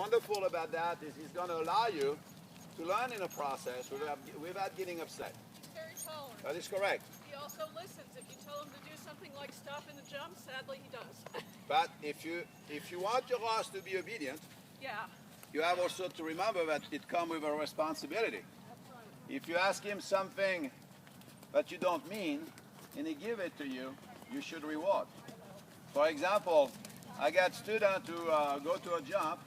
wonderful about that is he's going to allow you to learn in a process without getting upset. He's very tolerant. That is correct. He also listens. If you tell him to do something like stop in the jump, sadly he does. But if you want your horse to be obedient, Yeah, you have also to remember that it comes with a responsibility. that's right. If you ask him something that you don't mean, and he give it to you, you should reward. For example, I got students who go to a jump,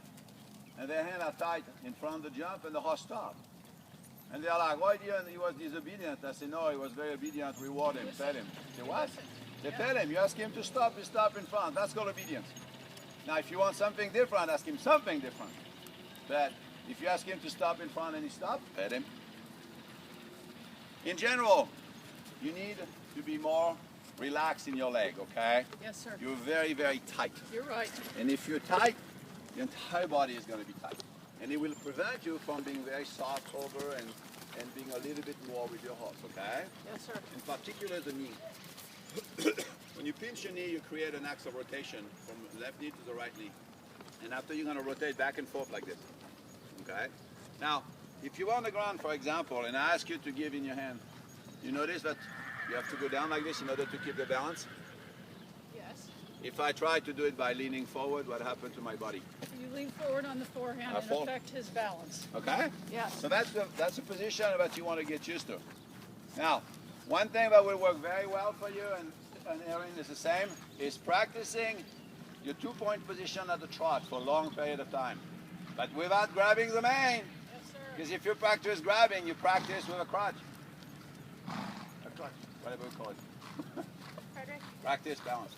and their hands are tied in front of the jump, and the horse stops. And they're like, why didn't he was disobedient? I said, no, he was very obedient, reward him, tell him. I say, what? They tell him, you ask him to stop, he stop in front. That's called obedience. Now, if you want something different, ask him something different. But if you ask him to stop in front and he stops, pet him. In general, you need to be more relaxed in your leg, okay? Yes, sir. You're very, very tight. You're right. And if you're tight, your entire body is going to be tight. And it will prevent you from being very soft over and being a little bit more with your horse, okay? Yes, sir. In particular, the knee. When you pinch your knee, you create an axe of rotation from left knee to the right knee. And after you're going to rotate back and forth like this, okay? Now, if you're on the ground, for example, and I ask you to give in your hand, you notice that you have to go down like this in order to keep the balance? Yes. If I try to do it by leaning forward, what happened to my body? You lean forward on the forehand I and fall. affect his balance. Okay? Yes. So that's the position that you want to get used to. Now, one thing that will work very well for you, and Erin is the same, is practicing your two-point position at the trot for a long period of time. But without grabbing the mane. Yes, sir. Because if you practice grabbing, you practice with a crutch. A crutch, whatever we call it. Frederick? Practice balance.